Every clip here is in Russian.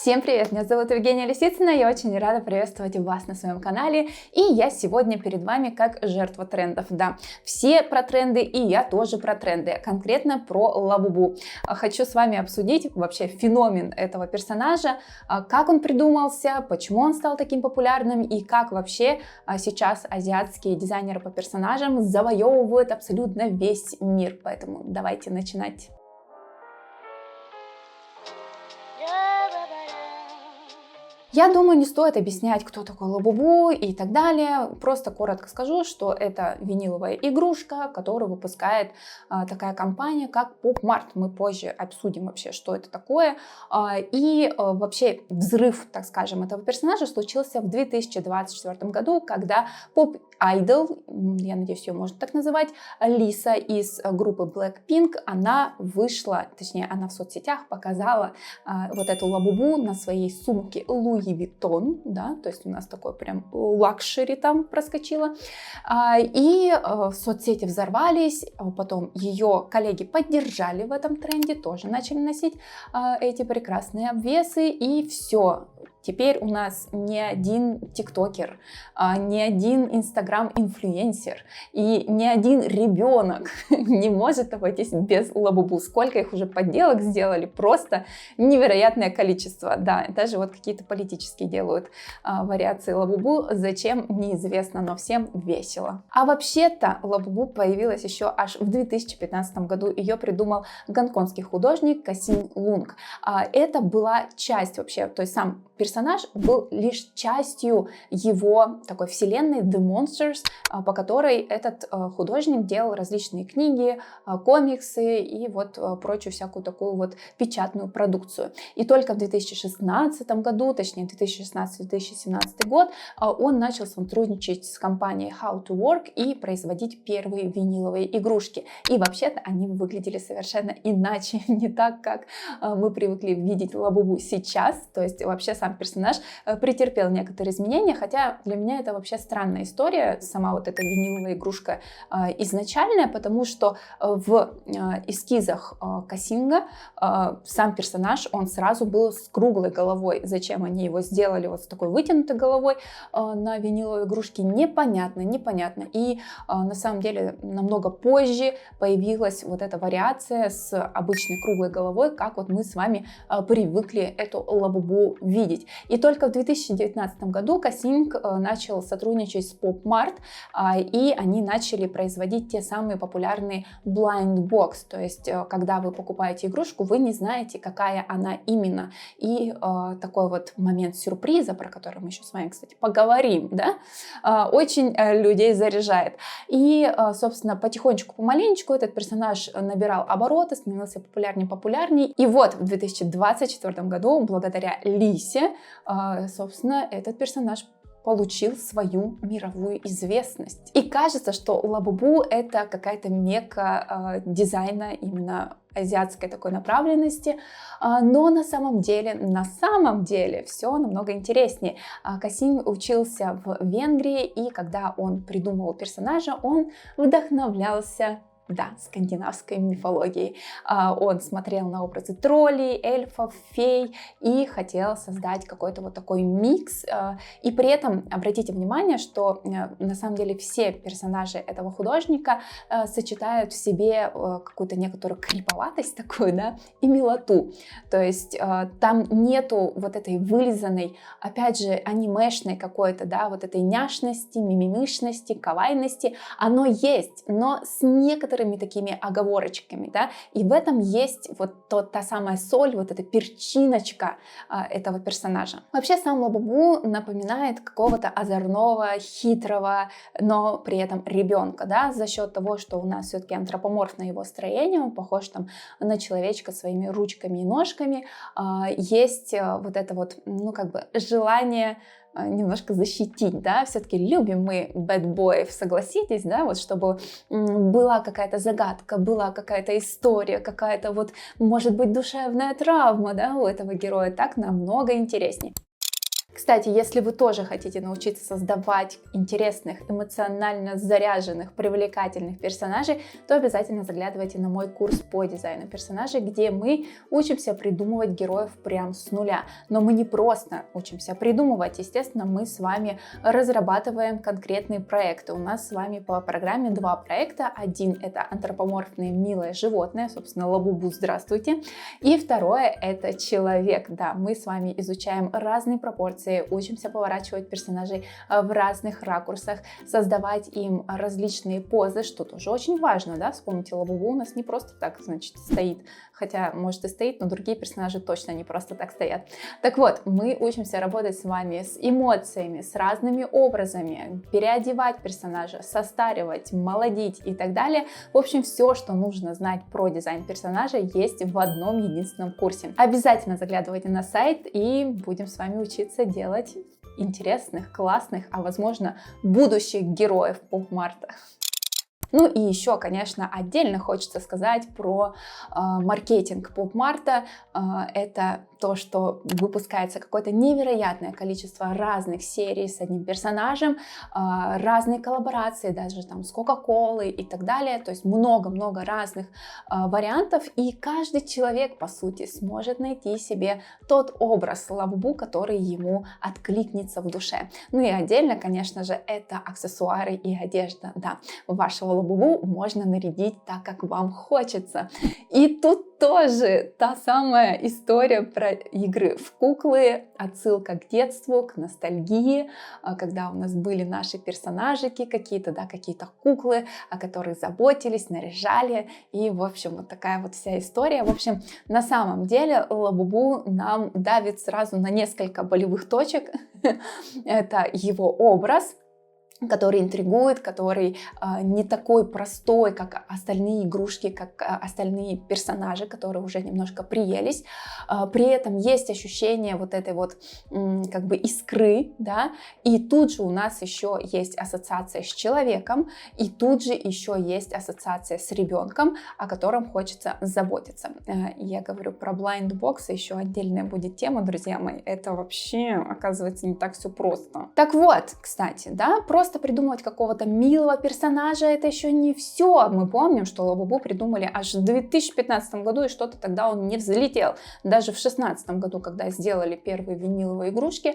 Всем привет, меня зовут Евгения Лисицына, я очень рада приветствовать вас на своем канале, и я сегодня перед вами как жертва трендов, да, все про тренды, и я тоже про тренды, конкретно про Лабубу. Хочу с вами обсудить вообще феномен этого персонажа, как он придумался, почему он стал таким популярным, и как вообще сейчас азиатские дизайнеры по персонажам завоевывают абсолютно весь мир, поэтому давайте начинать. Я думаю, не стоит объяснять, кто такой Лабубу и так далее. Просто коротко скажу, что это виниловая игрушка, которую выпускает такая компания, как PopMart. Мы позже обсудим вообще, что это такое. Вообще взрыв, так скажем, этого персонажа случился в 2024 году, когда поп-айдол, я надеюсь, ее можно так называть, Лиса из группы Blackpink, она вышла, точнее, она в соцсетях показала вот эту Лабубу на своей сумке Louis Vuitton, да, то есть у нас такой прям лакшери там проскочило, соцсети взорвались, потом ее коллеги поддержали в этом тренде, тоже начали носить эти прекрасные обвесы, и все. Теперь у нас ни один тиктокер, ни один инстаграм-инфлюенсер и ни один ребенок не может обойтись без Лабубу. Сколько их уже подделок сделали, просто невероятное количество. Да, даже вот какие-то политические делают вариации Лабубу, зачем, неизвестно, но всем весело. А вообще-то Лабубу появилась еще аж в 2015 году. Ее придумал гонконгский художник Касин Лунг. Это была часть вообще, то есть сам персонаж был лишь частью его такой вселенной The Monsters, по которой этот художник делал различные книги, комиксы и вот прочую всякую такую вот печатную продукцию. И только в 2016 году, точнее 2016-2017 год, он начал сотрудничать с компанией How to Work и производить первые виниловые игрушки. И вообще-то они выглядели совершенно иначе, не так, как мы привыкли видеть Лабубу сейчас. То есть вообще сам персонаж претерпел некоторые изменения, хотя для меня это вообще странная история, сама вот эта виниловая игрушка изначальная, потому что в эскизах Касинга сам персонаж, он сразу был с круглой головой. Зачем они его сделали вот с такой вытянутой головой на виниловой игрушке, непонятно. И на самом деле намного позже появилась вот эта вариация с обычной круглой головой, как вот мы с вами привыкли эту Лабубу видеть. И только в 2019 году Касинг начал сотрудничать с PopMart, и они начали производить те самые популярные blind box, то есть когда вы покупаете игрушку, вы не знаете, какая она именно. И такой вот момент сюрприза, про который мы еще с вами, кстати, поговорим, да, очень людей заряжает. И, собственно, потихонечку, помаленечку этот персонаж набирал обороты, становился популярнее. И вот в 2024 году, благодаря Лисе, собственно, этот персонаж получил свою мировую известность. И кажется, что Лабубу это какая-то мекка дизайна именно азиатской такой направленности, но на самом деле все намного интереснее. Касин учился в Венгрии, и когда он придумывал персонажа, он вдохновлялся скандинавской мифологией. Он смотрел на образы троллей, эльфов, фей и хотел создать какой-то вот такой микс. И при этом обратите внимание, что на самом деле все персонажи этого художника сочетают в себе какую-то некоторую криповатость такую, да, и милоту. То есть там нету вот этой вылизанной, опять же, анимешной какой-то, да, вот этой няшности, мимимишности, кавайности. Оно есть, но с некоторыми такими оговорочками, да, и в этом есть вот та самая соль, вот эта перчиночка этого персонажа. Вообще сам Лабубу напоминает какого-то озорного, хитрого, но при этом ребенка, да, за счет того, что у нас все-таки антропоморфное его строение, он похож там на человечка своими ручками и ножками, есть вот это вот, ну, как бы желание немножко защитить, да, все-таки любим мы бэдбоев, согласитесь, да, вот чтобы была какая-то загадка, была какая-то история, какая-то вот, может быть, душевная травма, да, у этого героя, так намного интереснее. Кстати, если вы тоже хотите научиться создавать интересных, эмоционально заряженных, привлекательных персонажей, то обязательно заглядывайте на мой курс по дизайну персонажей, где мы учимся придумывать героев прям с нуля. Но мы не просто учимся придумывать, естественно, мы с вами разрабатываем конкретные проекты. У нас с вами по программе 2 проекта. Один — это антропоморфное милое животное, собственно, Лабубу, здравствуйте. И второе — это человек. Да, мы с вами изучаем разные пропорции, учимся поворачивать персонажей в разных ракурсах, создавать им различные позы, что тоже очень важно, да, вспомните, Лабубу у нас не просто так, значит, стоит, хотя, может, и стоит, но другие персонажи точно не просто так стоят. Так вот, мы учимся работать с вами с эмоциями, с разными образами, переодевать персонажа, состаривать, молодить и так далее. В общем, все, что нужно знать про дизайн персонажа, есть в одном единственном курсе. Обязательно заглядывайте на сайт, и будем с вами учиться делать интересных, классных, а возможно, будущих героев поп-марта. Ну и еще, конечно, отдельно хочется сказать про маркетинг поп-марта. Это то, что выпускается какое-то невероятное количество разных серий с одним персонажем, разные коллаборации, даже там с Кока-Колой и так далее. То есть много-много разных вариантов, и каждый человек, по сути, сможет найти себе тот образ Лабубу, который ему откликнется в душе. Ну и отдельно, конечно же, это аксессуары и одежда. Да, вашего Лабубу можно нарядить так, как вам хочется. И тут тоже та самая история про игры в куклы, отсылка к детству, к ностальгии, когда у нас были наши персонажики какие-то, да, какие-то куклы, о которых заботились, наряжали, и, в общем, вот такая вот вся история. В общем, на самом деле Лабубу нам давит сразу на несколько болевых точек. Это его образ, который интригует, который не такой простой, как остальные игрушки, как остальные персонажи, которые уже немножко приелись. При этом есть ощущение вот этой вот как бы искры, да, и тут же у нас еще есть ассоциация с человеком, и тут же еще есть ассоциация с ребенком, о котором хочется заботиться. Я говорю про блайндбоксы, еще отдельная будет тема, друзья мои, это вообще, оказывается, не так все просто. Так вот, кстати, да, просто придумывать какого-то милого персонажа — это еще не все. Мы помним, что Лабубу придумали аж в 2015 году, и что-то тогда он не взлетел. Даже в 2016 году, когда сделали первые виниловые игрушки,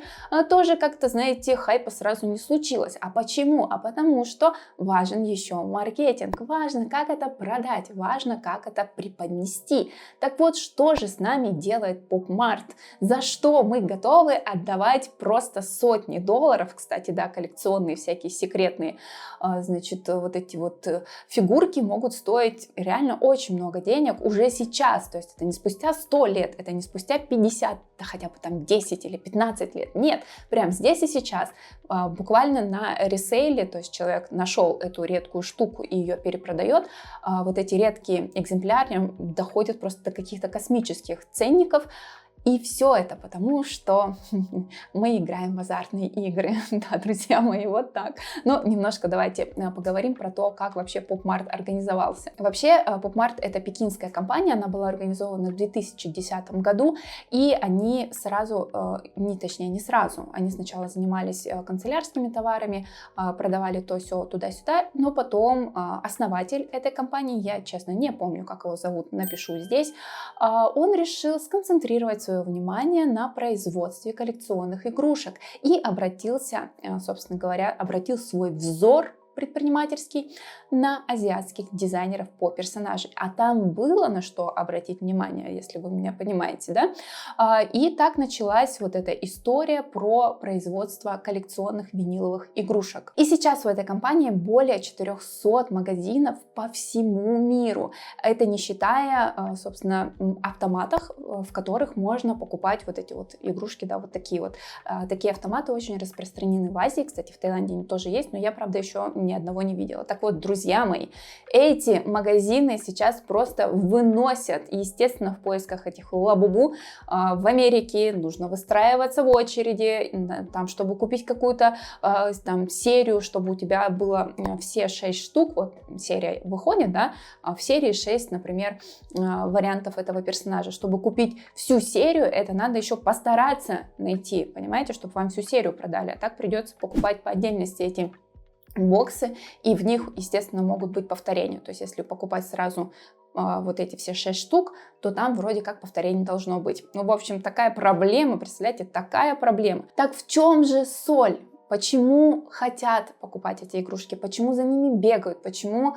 тоже как-то, знаете, хайпа сразу не случилось. А почему? А потому что важен еще маркетинг, важно, как это продать, важно, как это преподнести. Так вот, что же с нами делает поп-март? За что мы готовы отдавать просто сотни долларов? Кстати, да, коллекционные всякие секретные, значит, вот эти вот фигурки могут стоить реально очень много денег уже сейчас. То есть это не спустя 100 лет, это не спустя 50, да хотя бы там 10 или 15 лет. Нет, прям здесь и сейчас, буквально на ресейле, то есть человек нашел эту редкую штуку и ее перепродает, вот эти редкие экземпляры доходят просто до каких-то космических ценников. И все это потому, что мы играем в азартные игры. Да, друзья мои, вот так. Но немножко давайте поговорим про то, как вообще поп-март организовался. Вообще, поп-март — это пекинская компания, она была организована в 2010 году, и они сразу, не сразу, они сначала занимались канцелярскими товарами, продавали то сё туда-сюда, но потом основатель этой компании, я, честно, не помню, как его зовут, напишу здесь, он решил сконцентрировать свое внимание на производстве коллекционных игрушек и обратился, собственно говоря, обратил свой взор предпринимательский на азиатских дизайнеров по персонажам. А там было на что обратить внимание, если вы меня понимаете, да? И так началась вот эта история про производство коллекционных виниловых игрушек. И сейчас у этой компании более 400 магазинов по всему миру. Это не считая, собственно, автоматов, в которых можно покупать вот эти вот игрушки, да, вот такие вот. Такие автоматы очень распространены в Азии, кстати, в Таиланде они тоже есть, но я, правда, еще ни одного не видела. Так вот, друзья мои, эти магазины сейчас просто выносят, естественно, в поисках этих лабубу. В Америке нужно выстраиваться в очереди, там, чтобы купить какую-то там серию, чтобы у тебя было все 6 штук, вот серия выходит, да, в серии 6, например, вариантов этого персонажа. Чтобы купить всю серию, это надо еще постараться найти, понимаете, чтобы вам всю серию продали, а так придется покупать по отдельности эти боксы, и в них, естественно, могут быть повторения. То есть, если покупать сразу вот эти все 6 штук, то там вроде как повторений должно быть. Ну, в общем, такая проблема, представляете, такая проблема. Так в чем же соль? Почему хотят покупать эти игрушки? Почему за ними бегают? Почему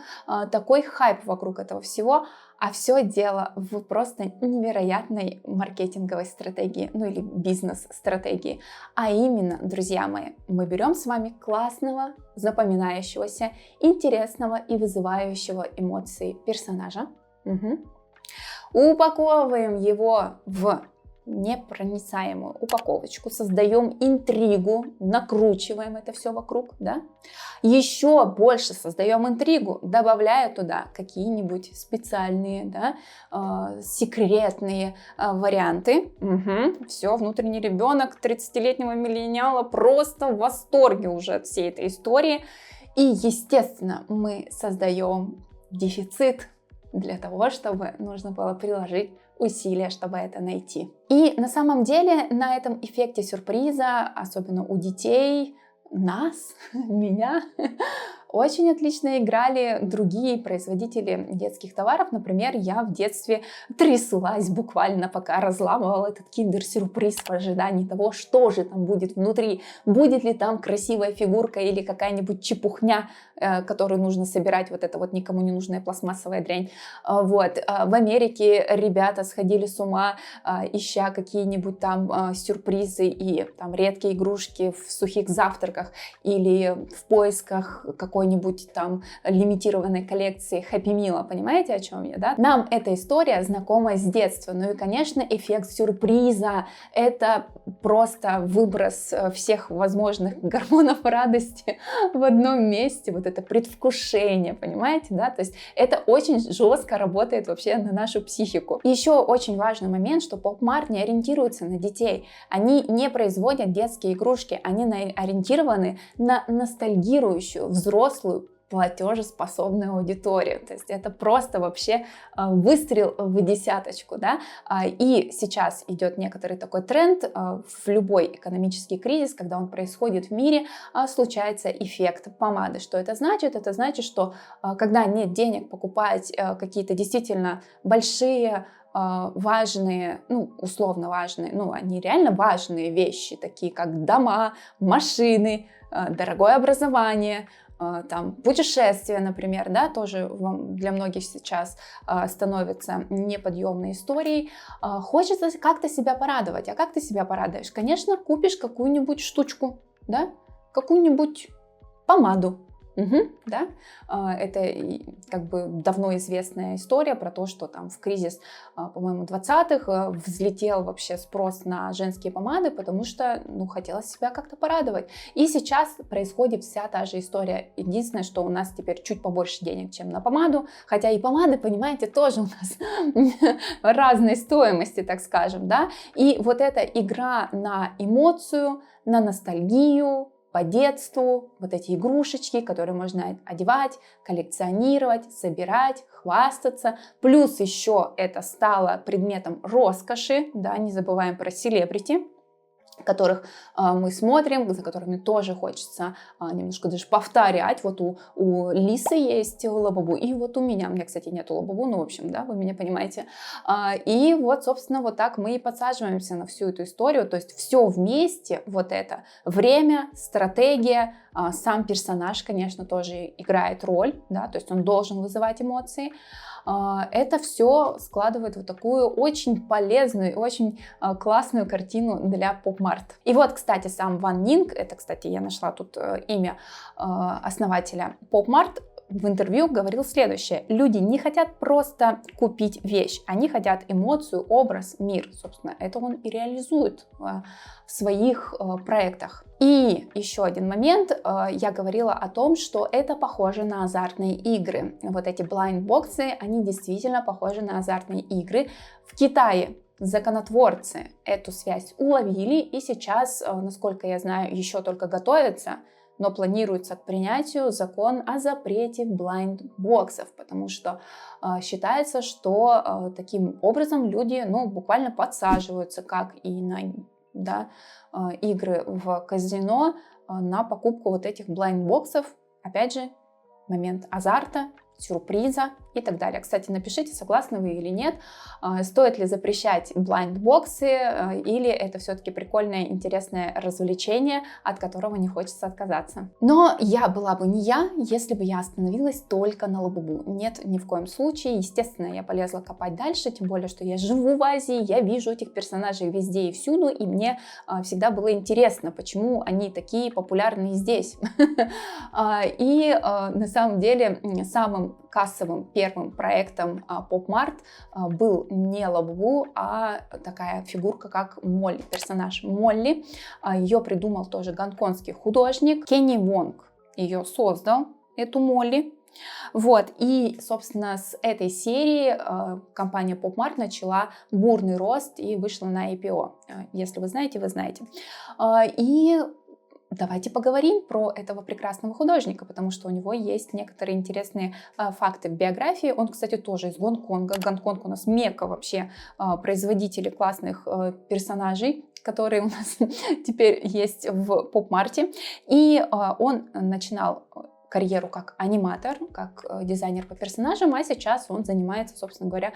такой хайп вокруг этого всего? А все дело в просто невероятной маркетинговой стратегии, ну или бизнес-стратегии. А именно, друзья мои, мы берем с вами классного, запоминающегося, интересного и вызывающего эмоции персонажа. Упаковываем его в непроницаемую упаковочку, создаем интригу, накручиваем это все вокруг, да? Еще больше создаем интригу, добавляя туда какие-нибудь специальные, да, секретные варианты. Все, внутренний ребенок 30-летнего миллениала просто в восторге уже от всей этой истории. И, естественно, мы создаем дефицит для того, чтобы нужно было приложить усилия, чтобы это найти. И на самом деле на этом эффекте сюрприза, особенно у детей, нас, меня, очень отлично играли другие производители детских товаров. Например, я в детстве тряслась буквально, пока разламывала этот киндер-сюрприз в ожидании того, что же там будет внутри. Будет ли там красивая фигурка или какая-нибудь чепухня, которую нужно собирать, вот эта вот никому не нужная пластмассовая дрянь. Вот. В Америке ребята сходили с ума, ища какие-нибудь там сюрпризы и там редкие игрушки в сухих завтраках или в поисках какой-нибудь там лимитированной коллекции Happy Meal, понимаете, о чем я, да? Нам эта история знакома с детства, ну и, конечно, эффект сюрприза — это просто выброс всех возможных гормонов радости в одном месте, вот это предвкушение, понимаете, да, то есть это очень жестко работает вообще на нашу психику. И еще очень важный момент, что PopMart не ориентируется на детей, они не производят детские игрушки, они ориентированы на ностальгирующую, взрослую, платежеспособную аудиторию. То есть это просто вообще выстрел в десяточку, да. И сейчас идет некоторый такой тренд в любой экономический кризис, когда он происходит в мире, случается эффект помады. Что это значит? Это значит, что когда нет денег покупать какие-то действительно большие, важные, ну, условно важные, ну, они реально важные вещи, такие как дома, машины, дорогое образование, там, путешествия, например, да, тоже для многих сейчас становится неподъемной историей. Хочется как-то себя порадовать. А как ты себя порадуешь? Конечно, купишь какую-нибудь штучку, да, какую-нибудь помаду. Да? Это как бы давно известная история про то, что там в кризис, по-моему, 20-х взлетел вообще спрос на женские помады, потому что, ну, хотелось себя как-то порадовать. И сейчас происходит вся та же история. Единственное, что у нас теперь чуть побольше денег, чем на помаду, хотя и помады, понимаете, тоже у нас разной стоимости, так скажем, да. И вот эта игра на эмоцию, на ностальгию, по детству, вот эти игрушечки, которые можно одевать, коллекционировать, собирать, хвастаться. Плюс еще это стало предметом роскоши, да, не забываем про селебрити, которых мы смотрим, за которыми тоже хочется немножко даже повторять. Вот у Лисы есть лабубу, и вот у меня, кстати, нету лабубу, ну, в общем, да, вы меня понимаете. И вот, собственно, вот так мы и подсаживаемся на всю эту историю, то есть все вместе, вот это время, стратегия, сам персонаж, конечно, тоже играет роль, да, то есть он должен вызывать эмоции. Это все складывает вот такую очень полезную и очень классную картину для PopMart. И вот, кстати, сам Ван Нинг, это, кстати, я нашла тут имя основателя PopMart, в интервью говорил следующее: люди не хотят просто купить вещь, они хотят эмоцию, образ, мир. Собственно, это он и реализует в своих проектах. И еще один момент, я говорила о том, что это похоже на азартные игры. Вот эти блайндбоксы, они действительно похожи на азартные игры. В Китае законотворцы эту связь уловили, и сейчас, насколько я знаю, еще только готовятся, но планируется к принятию закон о запрете блайндбоксов, потому что считается, что таким образом люди, буквально подсаживаются, как и на игры в казино, на покупку вот этих блайндбоксов. Опять же, момент азарта, сюрприза и так далее. Кстати, напишите, согласны вы или нет, стоит ли запрещать блайндбоксы, или это все-таки прикольное, интересное развлечение, от которого не хочется отказаться. Но я была бы не я, если бы я остановилась только на Лабубу. Нет, ни в коем случае. Естественно, я полезла копать дальше, тем более, что я живу в Азии, я вижу этих персонажей везде и всюду, и мне всегда было интересно, почему они такие популярные здесь. И на самом деле самым кассовым первым проектом PopMart был не Лабубу, а такая фигурка, как Молли, персонаж Молли. Ее придумал тоже гонконгский художник Кенни Вонг. Ее создал, эту Молли. Вот, и, собственно, с этой серии компания PopMart начала бурный рост и вышла на IPO. Если вы знаете, вы знаете. И давайте поговорим про этого прекрасного художника, потому что у него есть некоторые интересные факты в биографии. Он, кстати, тоже из Гонконга. Гонконг у нас мекка вообще производителей классных персонажей, которые у нас теперь есть в PopMart. И он начинал карьеру как аниматор, как дизайнер по персонажам, а сейчас он занимается, собственно говоря,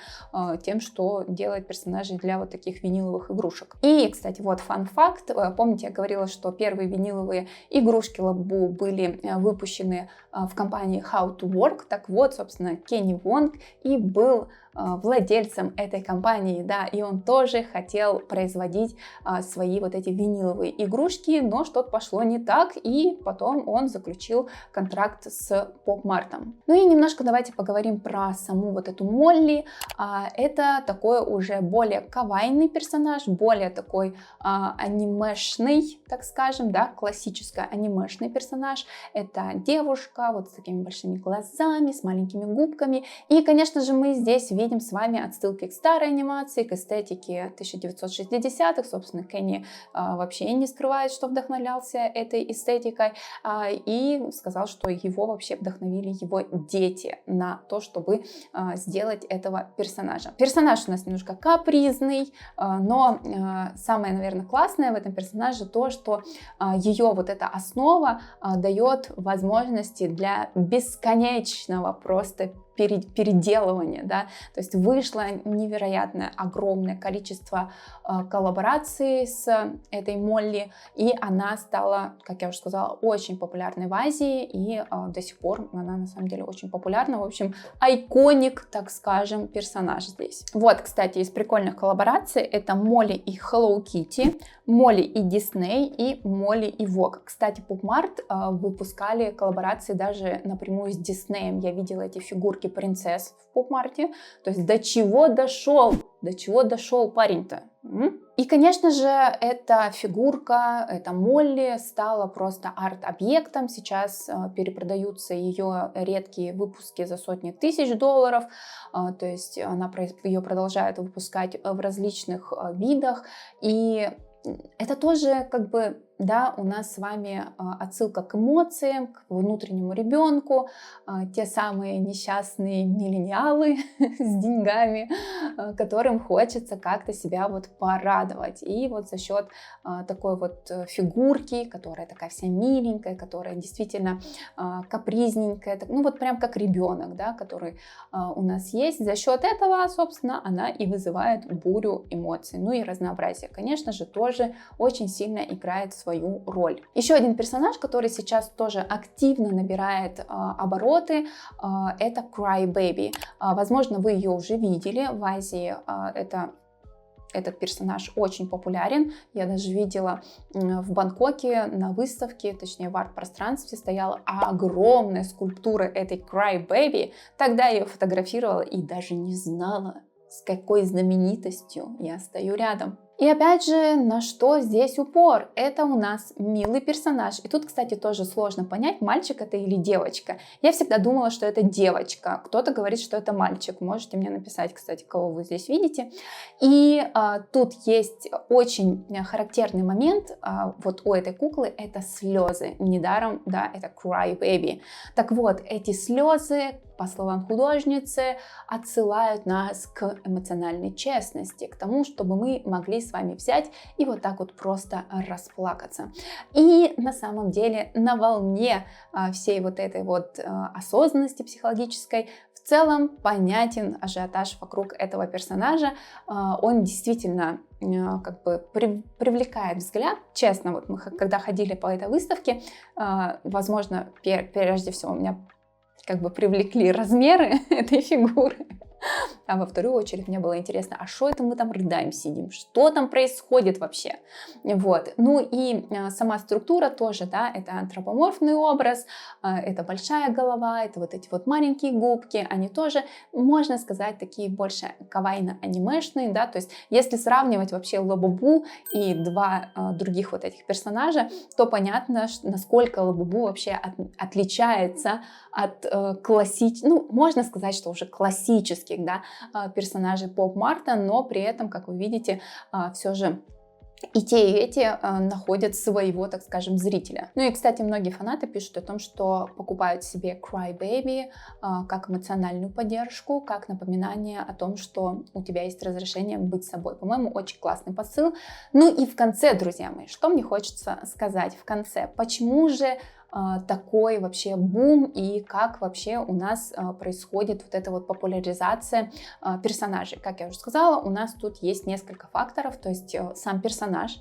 тем, что делает персонажей для вот таких виниловых игрушек. И, кстати, вот фан-факт. Помните, я говорила, что первые виниловые игрушки Лабубу были выпущены в компании How to Work. Так вот, собственно, Кенни Вонг и был владельцем этой компании, да, и он тоже хотел производить свои вот эти виниловые игрушки, но что-то пошло не так, и потом он заключил контракт с PopMart. Ну и немножко давайте поговорим про саму вот эту Молли. Это такой уже более кавайный персонаж, более такой анимешный, так скажем, да, классический анимешный персонаж. Это девушка вот с такими большими глазами, с маленькими губками, и, конечно же, мы здесь видим с вами отсылки к старой анимации, к эстетике 1960-х. Собственно, Кенни вообще не скрывает, что вдохновлялся этой эстетикой, и сказал, что его вообще вдохновили его дети на то, чтобы сделать этого персонажа. Персонаж у нас немножко капризный, но самое, наверное, классное в этом персонаже то, что ее вот эта основа дает возможности для бесконечного просто переделывания, да, то есть вышло невероятное огромное количество коллабораций с этой Молли, и она стала, как я уже сказала, очень популярной в Азии, и до сих пор она на самом деле очень популярна. В общем, айконик, так скажем, персонаж здесь. Вот, кстати, из прикольных коллабораций это Молли и Hello Kitty, Молли и Disney и Молли и Vogue. Кстати, PopMart выпускали коллаборации даже напрямую с Disney. Я видела эти фигурки принцесс в PopMart. То есть до чего дошел парень-то? И, конечно же, эта фигурка, эта Молли стала просто арт-объектом. Сейчас перепродаются ее редкие выпуски за сотни тысяч долларов. То есть ее продолжают выпускать в различных видах. И это тоже как бы, да, у нас с вами отсылка к эмоциям, к внутреннему ребенку, те самые несчастные миллениалы с деньгами, которым хочется как-то себя вот порадовать. И вот за счет такой вот фигурки, которая такая вся миленькая, которая действительно капризненькая, ну вот прям как ребенок, да, который у нас есть, за счет этого, собственно, она и вызывает бурю эмоций. Ну и разнообразие, конечно же, тоже очень сильно играет свою роль. Еще один персонаж, который сейчас тоже активно набирает обороты, это Cry Baby. Возможно, вы ее уже видели в Азии. этот персонаж очень популярен. Я даже видела в Бангкоке на выставке, точнее в арт-пространстве, стояла огромная скульптура этой Cry-Baby. Тогда я ее фотографировала и даже не знала, с какой знаменитостью я стою рядом. И опять же, на что здесь упор? Это у нас милый персонаж. И тут, кстати, тоже сложно понять, мальчик это или девочка. Я всегда думала, что это девочка. Кто-то говорит, что это мальчик. Можете мне написать, кстати, кого вы здесь видите. И тут есть очень характерный момент. Вот у этой куклы это слезы. Недаром, да, это Cry Baby. Так вот, эти слезы, по словам художницы, отсылают нас к эмоциональной честности, к тому, чтобы мы могли с вами взять и вот так вот просто расплакаться. И на самом деле на волне всей вот этой вот осознанности психологической в целом понятен ажиотаж вокруг этого персонажа. Он действительно как бы привлекает взгляд. Честно, вот мы когда ходили по этой выставке, возможно, прежде всего меня как бы привлекли размеры этой фигуры. А во вторую очередь мне было интересно, а что это мы там рыдаем сидим, что там происходит вообще? Вот. Ну и сама структура тоже, да, это антропоморфный образ, это большая голова, это вот эти вот маленькие губки, они тоже, можно сказать, такие больше кавайно-анимешные, да, то есть если сравнивать вообще Лабубу и два других вот этих персонажа, то понятно, насколько Лабубу вообще отличается от классических, ну, можно сказать, что уже классических, да, персонажей поп-марта, но при этом, как вы видите, все же и те, и эти находят своего, так скажем, зрителя. Ну и, кстати, многие фанаты пишут о том, что покупают себе Cry Baby как эмоциональную поддержку, как напоминание о том, что у тебя есть разрешение быть собой. По-моему, очень классный посыл. Ну и в конце, друзья мои, что мне хочется сказать в конце? Почему же такой вообще бум и как вообще у нас происходит вот эта вот популяризация персонажей. Как я уже сказала, у нас тут есть несколько факторов, то есть сам персонаж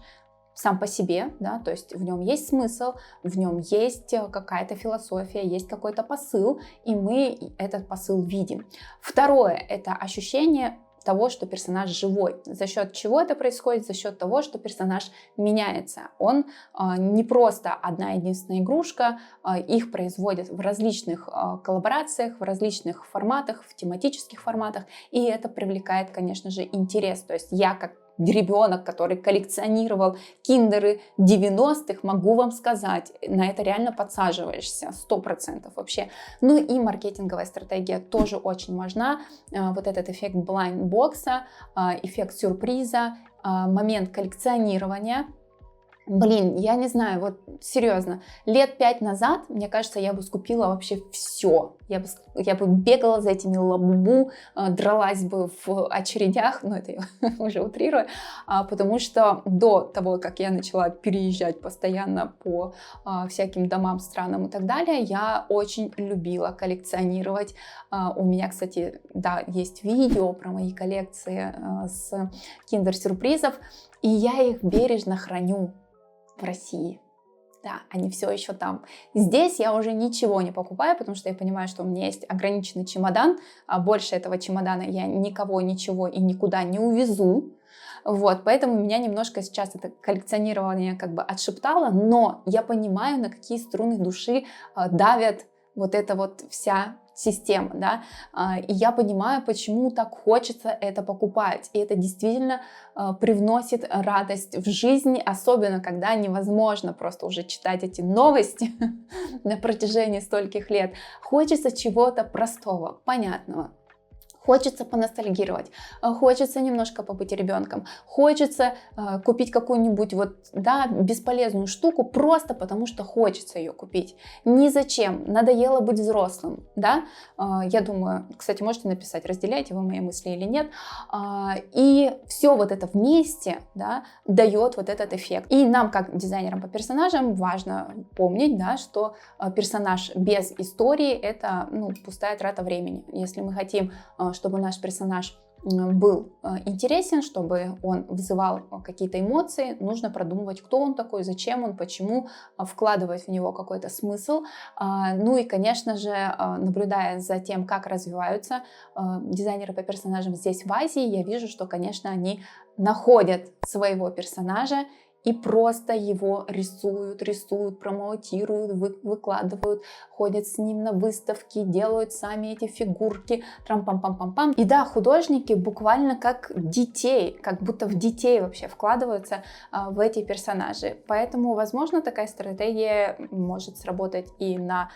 сам по себе, да, то есть в нем есть смысл, в нем есть какая-то философия, есть какой-то посыл, и мы этот посыл видим. Второе, это ощущение того, что персонаж живой. За счет чего это происходит? За счет того, что персонаж меняется. Он не просто одна единственная игрушка, их производят в различных коллаборациях, в различных форматах, в тематических форматах, и это привлекает, конечно же, интерес. То есть я как ребенок, который коллекционировал киндеры 90-х, могу вам сказать, на это реально подсаживаешься, 100% вообще. Ну и маркетинговая стратегия тоже очень важна. Вот этот эффект блайндбокса, эффект сюрприза, момент коллекционирования. Блин, я не знаю, вот серьезно, лет 5 назад, мне кажется, я бы скупила вообще все. Я бы бегала за этими Лабубу, дралась бы в очередях, но это я уже утрирую, потому что до того, как я начала переезжать постоянно по всяким домам, странам и так далее, я очень любила коллекционировать. У меня, кстати, да, есть видео про мои коллекции с киндер-сюрпризов, и я их бережно храню в России. Да, они все еще там. Здесь я уже ничего не покупаю, потому что я понимаю, что у меня есть ограниченный чемодан, а больше этого чемодана я никого, ничего и никуда не увезу. Вот, поэтому меня немножко сейчас это коллекционирование как бы отшептало, но я понимаю, на какие струны души давят вот эта вот вся система, да, и я понимаю, почему так хочется это покупать, и это действительно привносит радость в жизнь, особенно когда невозможно просто уже читать эти новости на протяжении стольких лет. Хочется чего-то простого, понятного. Хочется поностальгировать, хочется немножко побыть ребенком, хочется купить какую-нибудь вот, да, бесполезную штуку просто потому, что хочется ее купить. Ни зачем, надоело быть взрослым, да. Я думаю, кстати, можете написать, разделяете вы мои мысли или нет. И все вот это вместе, да, дает вот этот эффект. И нам, как дизайнерам по персонажам, важно помнить, да, что персонаж без истории — это, ну, пустая трата времени. Если мы хотим, чтобы наш персонаж был интересен, чтобы он вызывал какие-то эмоции, нужно продумывать, кто он такой, зачем он, почему, вкладывать в него какой-то смысл. Ну и, конечно же, наблюдая за тем, как развиваются дизайнеры по персонажам здесь в Азии, я вижу, что, конечно, они находят своего персонажа и просто его рисуют, промоутируют, выкладывают, ходят с ним на выставки, делают сами эти фигурки, трам-пам-пам-пам-пам. И да, художники буквально как детей, как будто в детей вообще вкладываются в эти персонажи. Поэтому, возможно, такая стратегия может сработать и на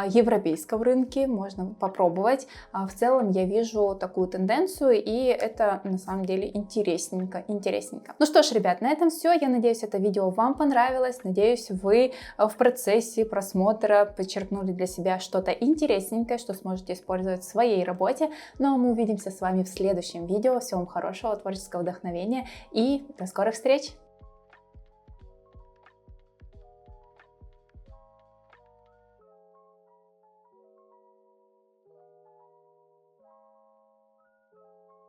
европейском рынке, можно попробовать. В целом я вижу такую тенденцию, и это на самом деле интересненько. Ну что ж, ребят, на этом все. Я надеюсь, это видео вам понравилось. Надеюсь, вы в процессе просмотра подчеркнули для себя что-то интересненькое, что сможете использовать в своей работе. Ну а мы увидимся с вами в следующем видео. Всего вам хорошего, творческого вдохновения и до скорых встреч!